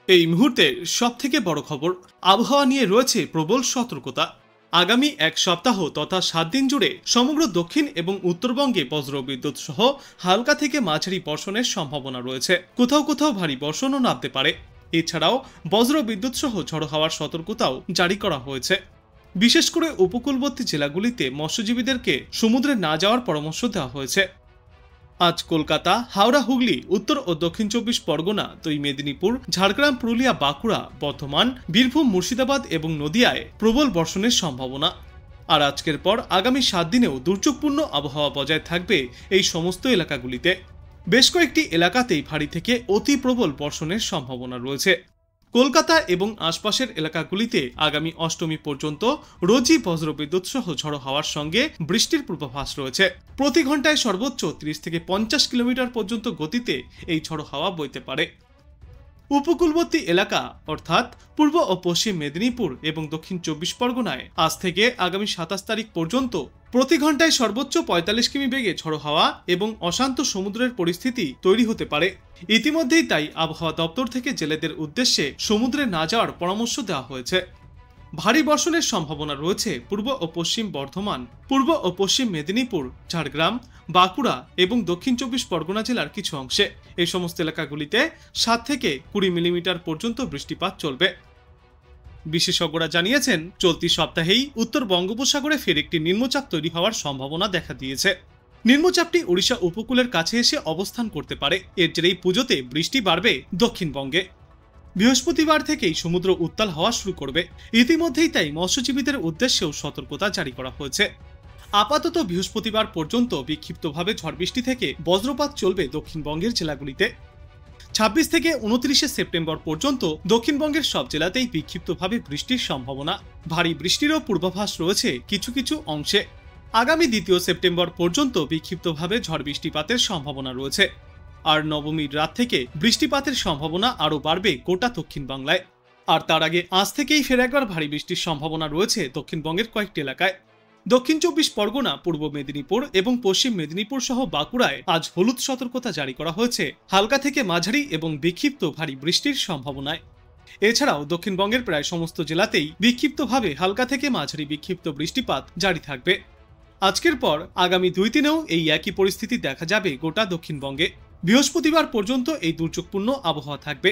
এই মুহূর্তের সবথেকে বড় খবর, আবহাওয়া নিয়ে রয়েছে প্রবল সতর্কতা। আগামী এক সপ্তাহ তথা 7 দিন জুড়ে সমগ্র দক্ষিণ এবং উত্তরবঙ্গে বজ্রবিদ্যুৎ সহ হালকা থেকে মাঝারি বর্ষণের সম্ভাবনা রয়েছে। কোথাও কোথাও ভারী বর্ষণও নামতে পারে। এছাড়াও বজ্রবিদ্যুৎ সহ ঝড়ো হওয়ার সতর্কতাও জারি করা হয়েছে। বিশেষ করে উপকূলবর্তী জেলাগুলিতে মৎস্যজীবীদেরকে সমুদ্রে না যাওয়ার পরামর্শ দেওয়া হয়েছে। আজ কলকাতা, হাওড়া, হুগলি, উত্তর ও দক্ষিণ 24 পরগনা, দুই মেদিনীপুর, ঝাড়গ্রাম, পুরুলিয়া, বাঁকুড়া, বর্ধমান, বীরভূম, মুর্শিদাবাদ এবং নদিয়ায় প্রবল বর্ষণের সম্ভাবনা। আর আজকের পর আগামী 7 দিনেও দুর্যোগপূর্ণ আবহাওয়া বজায় থাকবে এই সমস্ত এলাকাগুলিতে। বেশ কয়েকটি এলাকাতেই ভারী থেকে অতি প্রবল বর্ষণের সম্ভাবনা রয়েছে। কলকাতা এবং আশপাশের এলাকাগুলিতে আগামী অষ্টমী পর্যন্ত রোজই বজ্রবিদ্যুৎ সহ ঝড়ো হাওয়ার সঙ্গে বৃষ্টির পূর্বাভাস রয়েছে। প্রতি ঘন্টায় সর্বোচ্চ 30 থেকে 50 কিলোমিটার পর্যন্ত গতিতে এই ঝড়ো হাওয়া বইতে পারে। উপকূলবর্তী এলাকা অর্থাৎ পূর্ব ও পশ্চিম মেদিনীপুর এবং দক্ষিণ 24 পরগনায় আজ থেকে আগামী 27 তারিখ পর্যন্ত প্রতি ঘন্টায় সর্বোচ্চ 45 কিমি বেগে ঝড়ো হাওয়া এবং অশান্ত সমুদ্রের পরিস্থিতি তৈরি হতে পারে। ইতিমধ্যেই তাই আবহাওয়া দপ্তর থেকে জেলেদের উদ্দেশ্যে সমুদ্রে না যাওয়ার পরামর্শ দেওয়া হয়েছে। ভারী বর্ষণের সম্ভাবনা রয়েছে পূর্ব ও পশ্চিম বর্ধমান, পূর্ব ও পশ্চিম মেদিনীপুর, ঝাড়গ্রাম, বাঁকুড়া এবং দক্ষিণ 24 পরগনা জেলার কিছু অংশে। এই সমস্ত এলাকাগুলিতে 7 থেকে 20 মিলিমিটার পর্যন্ত বৃষ্টিপাত চলবে। বিশেষজ্ঞরা জানিয়েছেন, চলতি সপ্তাহেই উত্তর বঙ্গোপসাগরে ফের একটি নিম্নচাপ তৈরি হওয়ার সম্ভাবনা দেখা দিয়েছে। নিম্নচাপটি ওড়িশা উপকূলের কাছে এসে অবস্থান করতে পারে। এর জেরেই পুজোতে বৃষ্টি বাড়বে দক্ষিণবঙ্গে। বৃহস্পতিবার থেকেই সমুদ্র উত্তাল হওয়া শুরু করবে। ইতিমধ্যেই তাই মৎস্যজীবীদের উদ্দেশ্যেও সতর্কতা জারি করা হয়েছে। আপাতত বৃহস্পতিবার পর্যন্ত বিক্ষিপ্তভাবে ঝড় বৃষ্টি থেকে বজ্রপাত চলবে দক্ষিণবঙ্গের জেলাগুলিতে। 26 থেকে 29 সেপ্টেম্বর পর্যন্ত দক্ষিণবঙ্গের সব জেলাতেই বিক্ষিপ্তভাবে বৃষ্টির সম্ভাবনা। ভারী বৃষ্টিরও পূর্বাভাস রয়েছে কিছু কিছু অংশে। আগামী 2 সেপ্টেম্বর পর্যন্ত বিক্ষিপ্তভাবে ঝড় বৃষ্টিপাতের সম্ভাবনা রয়েছে। আর নবমীর রাত থেকে বৃষ্টিপাতের সম্ভাবনা আরও বাড়বে গোটা দক্ষিণ বাংলায়। আর তার আগে আজ থেকেই ফের একবার ভারী বৃষ্টির সম্ভাবনা রয়েছে দক্ষিণবঙ্গের কয়েকটি এলাকায়। দক্ষিণ 24 পরগনা, পূর্ব মেদিনীপুর এবং পশ্চিম মেদিনীপুর সহ বাঁকুড়ায় আজ হলুদ সতর্কতা জারি করা হয়েছে হালকা থেকে মাঝারি এবং বিক্ষিপ্ত ভারী বৃষ্টির সম্ভাবনায়। এছাড়াও দক্ষিণবঙ্গের প্রায় সমস্ত জেলাতেই বিক্ষিপ্তভাবে হালকা থেকে মাঝারি বিক্ষিপ্ত বৃষ্টিপাত জারি থাকবে। আজকের পর আগামী 2 দিনেও এই একই পরিস্থিতি দেখা যাবে গোটা দক্ষিণবঙ্গে। বৃহস্পতিবার পর্যন্ত এই দুর্যোগপূর্ণ আবহাওয়া থাকবে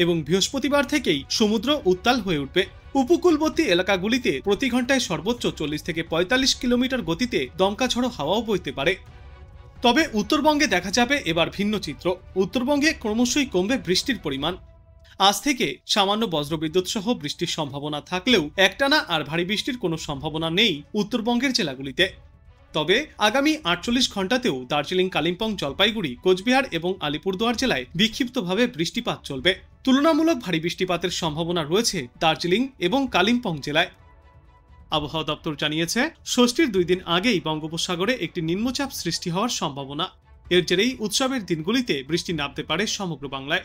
এবং বৃহস্পতিবার থেকেই সমুদ্র উত্তাল হয়ে উঠবে। উপকূলবর্তী এলাকাগুলিতে প্রতি ঘন্টায় সর্বোচ্চ 40 থেকে 45 কিলোমিটার গতিতে দমকা ঝড়ো হাওয়াও বইতে পারে। তবে উত্তরবঙ্গে দেখা যাবে এবার ভিন্ন চিত্র। উত্তরবঙ্গে ক্রমশই কমবে বৃষ্টির পরিমাণ। আজ থেকে সামান্য বজ্রবিদ্যুৎ সহ বৃষ্টির সম্ভাবনা থাকলেও একটানা আর ভারী বৃষ্টির কোনো সম্ভাবনা নেই উত্তরবঙ্গের জেলাগুলিতে। তবে আগামী 48 ঘন্টাতেও দার্জিলিং, কালিম্পং, জলপাইগুড়ি, কোচবিহার এবং আলিপুরদুয়ার জেলায় বিক্ষিপ্তভাবে বৃষ্টিপাত চলবে। তুলনামূলক ভারী বৃষ্টিপাতের সম্ভাবনা রয়েছে দার্জিলিং এবং কালিম্পং জেলায়। আবহাওয়া দপ্তর জানিয়েছে, ষষ্ঠীর 2 দিন আগেই বঙ্গোপসাগরে একটি নিম্নচাপ সৃষ্টি হওয়ার সম্ভাবনা। এর জেরেই উৎসবের দিনগুলিতে বৃষ্টি নামতে পারে সমগ্র বাংলায়।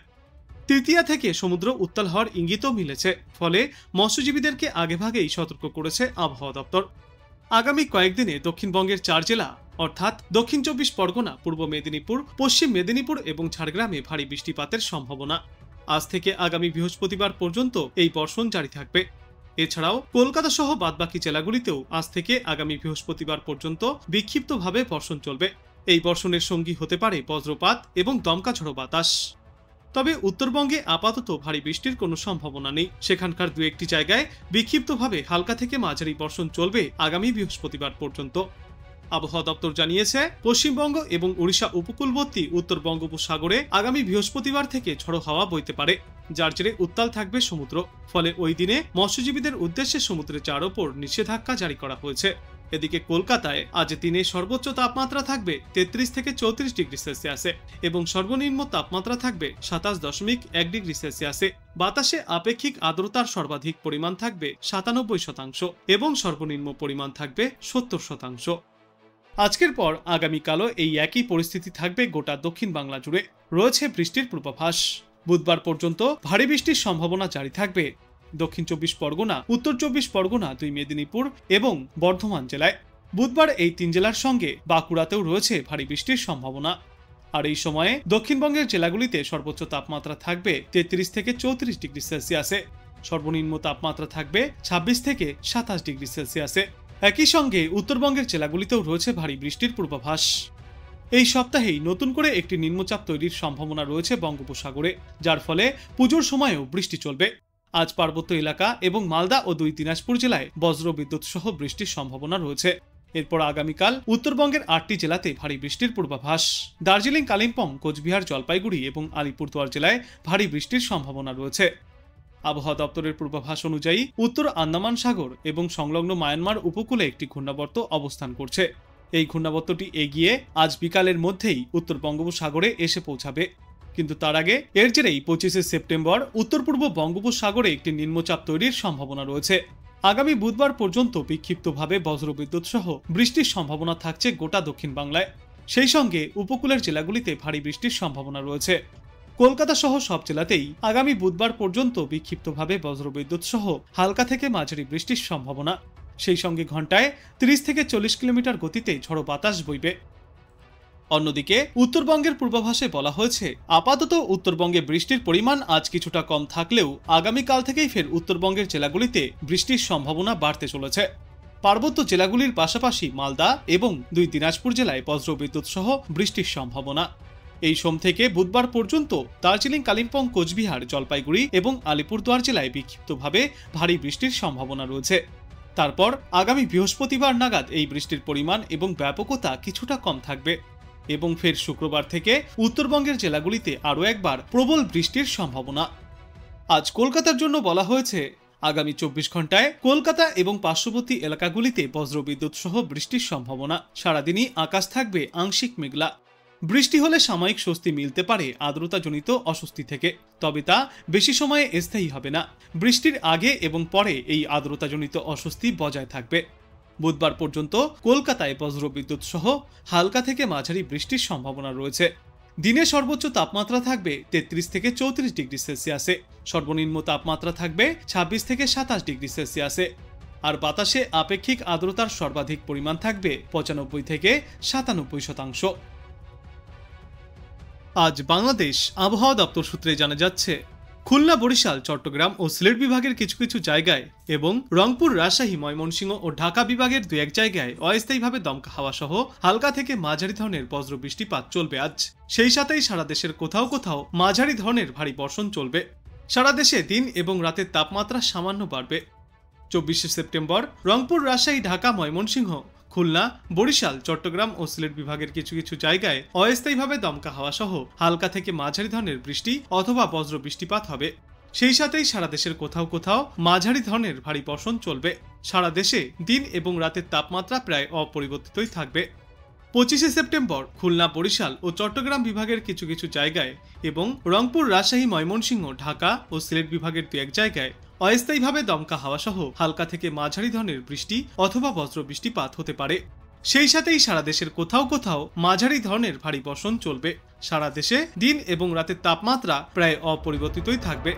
তৃতীয়া থেকে সমুদ্র উত্তাল হওয়ার ইঙ্গিতও মিলেছে। ফলে মৎস্যজীবীদেরকে আগেভাগেই সতর্ক করেছে আবহাওয়া দপ্তর। আগামী কয়েকদিনে দক্ষিণবঙ্গের 4 জেলা অর্থাৎ দক্ষিণ 24 পরগনা, পূর্ব মেদিনীপুর, পশ্চিম মেদিনীপুর এবং ঝাড়গ্রামে ভারী বৃষ্টিপাতের সম্ভাবনা। আজ থেকে আগামী বৃহস্পতিবার পর্যন্ত এই বর্ষণ জারি থাকবে। এছাড়াও কলকাতা সহ বাদবাকি জেলাগুলিতেও আজ থেকে আগামী বৃহস্পতিবার পর্যন্ত বিক্ষিপ্তভাবে বর্ষণ চলবে। এই বর্ষণের সঙ্গী হতে পারে বজ্রপাত এবং দমকা ঝড়ো বাতাস। তবে উত্তরবঙ্গে আপাতত ভারী বৃষ্টির কোনো সম্ভাবনা নেই। সেখানকার 2-1টি জায়গায় বিক্ষিপ্তভাবে হালকা থেকে মাঝারি বর্ষণ চলবে আগামী বৃহস্পতিবার পর্যন্ত। আবহাওয়া দপ্তর জানিয়েছে, পশ্চিমবঙ্গ এবং ওড়িশা উপকূলবর্তী উত্তর বঙ্গোপসাগরে আগামী বৃহস্পতিবার থেকে ঝড়ো হাওয়া বইতে পারে, যার জেরে উত্তাল থাকবে সমুদ্র। ফলে ওই দিনে মৎস্যজীবীদের উদ্দেশ্যে সমুদ্রে যাওয়ার ওপর নিষেধাজ্ঞা জারি করা হয়েছে। এদিকে কলকাতায় আজ দিনে সর্বোচ্চ তাপমাত্রা থাকবে 33 থেকে 34 ডিগ্রি সেলসিয়াসে এবং সর্বনিম্ন তাপমাত্রা থাকবে 27.1 ডিগ্রি সেলসিয়াসে। বাতাসে আপেক্ষিক আর্দ্রতার সর্বাধিক পরিমাণ থাকবে 97% এবং সর্বনিম্ন পরিমাণ থাকবে 70%। আজকের পর আগামীকালও এই একই পরিস্থিতি থাকবে গোটা দক্ষিণ বাংলা জুড়ে। রয়েছে বৃষ্টির পূর্বাভাস। বুধবার পর্যন্ত ভারী বৃষ্টির সম্ভাবনা জারি থাকবে দক্ষিণ 24 পরগনা, উত্তর 24 পরগনা, 2 মেদিনীপুর এবং বর্ধমান জেলায়। বুধবার এই 3 জেলার সঙ্গে বাঁকুড়াতেও রয়েছে ভারী বৃষ্টির সম্ভাবনা। আর এই সময়ে দক্ষিণবঙ্গের জেলাগুলিতে সর্বোচ্চ তাপমাত্রা থাকবে 33 থেকে 34 ডিগ্রি সেলসিয়াসে, সর্বনিম্ন তাপমাত্রা থাকবে 26 থেকে 27 ডিগ্রি সেলসিয়াসে। একই সঙ্গে উত্তরবঙ্গের জেলাগুলিতেও রয়েছে ভারী বৃষ্টির পূর্বাভাস। এই সপ্তাহেই নতুন করে একটি নিম্নচাপ তৈরির সম্ভাবনা রয়েছে বঙ্গোপসাগরে, যার ফলে পুজোর সময়ও বৃষ্টি চলবে। আজ পার্বত্য এলাকা এবং মালদা ও 2 দিনাজপুর জেলায় বজ্রবিদ্যুৎ সহ বৃষ্টির সম্ভাবনা রয়েছে। এরপর আগামীকাল উত্তরবঙ্গের 8টি জেলাতে ভারী বৃষ্টির পূর্বাভাস। দার্জিলিং, কালিম্পং, কোচবিহার, জলপাইগুড়ি এবং আলিপুরদুয়ার জেলায় ভারী বৃষ্টির সম্ভাবনা রয়েছে। আবহাওয়া দপ্তরের পূর্বাভাস অনুযায়ী উত্তর আন্দামান সাগর এবং সংলগ্ন মায়ানমার উপকূলে একটি ঘূর্ণাবর্ত অবস্থান করছে। এই ঘূর্ণাবর্তটি এগিয়ে আজ বিকালের মধ্যেই উত্তর বঙ্গোপসাগরে এসে পৌঁছাবে, কিন্তু তার আগে এর জেরেই 25 সেপ্টেম্বর উত্তর পূর্ব বঙ্গোপসাগরে একটি নিম্নচাপ তৈরির সম্ভাবনা রয়েছে। আগামী বুধবার পর্যন্ত বিক্ষিপ্তভাবে বজ্রবিদ্যুৎ সহ বৃষ্টির সম্ভাবনা থাকছে গোটা দক্ষিণ বাংলায়। সেই সঙ্গে উপকূলের জেলাগুলিতে ভারী বৃষ্টির সম্ভাবনা রয়েছে। কলকাতা সহ সব জেলাতেই আগামী বুধবার পর্যন্ত বিক্ষিপ্তভাবে বজ্রবিদ্যুৎ সহ হালকা থেকে মাঝারি বৃষ্টির সম্ভাবনা। সেই সঙ্গে ঘন্টায় 30 থেকে 40 কিলোমিটার গতিতে ঝড়ো বাতাস বইবে। অন্যদিকে উত্তরবঙ্গের পূর্বাভাসে বলা হয়েছে, আপাতত উত্তরবঙ্গে বৃষ্টির পরিমাণ আজ কিছুটা কম থাকলেও আগামীকাল থেকেই ফের উত্তরবঙ্গের জেলাগুলিতে বৃষ্টির সম্ভাবনা বাড়তে চলেছে। পার্বত্য জেলাগুলির পাশাপাশি মালদা এবং 2 দিনাজপুর জেলায় বজ্রবিদ্যুৎ সহ বৃষ্টির সম্ভাবনা। এই সোম থেকে বুধবার পর্যন্ত দার্জিলিং, কালিম্পং, কোচবিহার, জলপাইগুড়ি এবং আলিপুরদুয়ার জেলায় বিক্ষিপ্তভাবে ভারী বৃষ্টির সম্ভাবনা রয়েছে। তারপর আগামী বৃহস্পতিবার নাগাদ এই বৃষ্টির পরিমাণ এবং ব্যাপকতা কিছুটা কম থাকবে এবং ফের শুক্রবার থেকে উত্তরবঙ্গের জেলাগুলিতে আরও একবার প্রবল বৃষ্টির সম্ভাবনা। আজ কলকাতার জন্য বলা হয়েছে, আগামী 24 ঘন্টায় কলকাতা এবং পার্শ্ববর্তী এলাকাগুলিতে বজ্রবিদ্যুৎ সহ বৃষ্টির সম্ভাবনা। সারাদিনই আকাশ থাকবে আংশিক মেঘলা। বৃষ্টি হলে সাময়িক স্বস্তি মিলতে পারে আর্দ্রতাজনিত অস্বস্তি থেকে, তবে তা বেশি সময়ে স্থায়ী হবে না। বৃষ্টির আগে এবং পরে এই আর্দ্রতাজনিত অস্বস্তি বজায় থাকবে। বুধবার পর্যন্ত কলকাতায় বজ্রবিদ্যুৎ সহ হালকা থেকে মাঝারি বৃষ্টির সম্ভাবনা রয়েছে। দিনে সর্বোচ্চ তাপমাত্রা থাকবে 33 থেকে 34 ডিগ্রি সেলসিয়াসে, সর্বনিম্ন তাপমাত্রা থাকবে 26 থেকে 27 ডিগ্রি সেলসিয়াসে। আর বাতাসে আপেক্ষিক আর্দ্রতার সর্বাধিক পরিমাণ থাকবে 95 থেকে 97%। আজ বাংলাদেশ আবহাওয়া দপ্তর সূত্রে জানা যাচ্ছে, খুলনা, বরিশাল, চট্টগ্রাম ও সিলেট বিভাগের কিছু কিছু জায়গায় এবং রংপুর, রাজশাহী, ময়মনসিংহ ও ঢাকা বিভাগের 2-1 জায়গায় অস্থায়ীভাবে দমকা হাওয়া সহ হালকা থেকে মাঝারি ধরনের বজ্র বৃষ্টিপাত চলবে আজ। সেই সাথেই সারা দেশের কোথাও কোথাও মাঝারি ধরনের ভারী বর্ষণ চলবে। সারা দেশে দিন এবং রাতের তাপমাত্রা সামান্য বাড়বে। 24 সেপ্টেম্বর রংপুর, রাজশাহী, ঢাকা, ময়মনসিংহ, খুলনা, বরিশাল, চট্টগ্রাম ও সিলেট বিভাগের কিছু কিছু জায়গায় অস্থায়ীভাবে দমকা হাওয়া সহ হালকা থেকে মাঝারি ধরনের বৃষ্টি অথবা বজ্র বৃষ্টিপাত হবে। সেই সাথেই সারা দেশের কোথাও কোথাও মাঝারি ধরনের ভারী বর্ষণ চলবে। সারা দেশে দিন এবং রাতের তাপমাত্রা প্রায় অপরিবর্তিতই থাকবে। 25 সেপ্টেম্বর খুলনা, বরিশাল ও চট্টগ্রাম বিভাগের কিছু কিছু জায়গায় এবং রংপুর, রাজশাহী, ময়মনসিংহ, ঢাকা ও সিলেট বিভাগের 2-1 জায়গায় অস্থায়ীভাবে দমকা হাওয়া সহ হালকা থেকে মাঝারি ধরনের বৃষ্টি অথবা বজ্র বৃষ্টিপাত হতে পারে। সেই সাথেই সারা দেশের কোথাও কোথাও মাঝারি ধরনের ভারী বর্ষণ চলবে। সারা দেশে দিন এবং রাতের তাপমাত্রা প্রায় অপরিবর্তিতই থাকবে।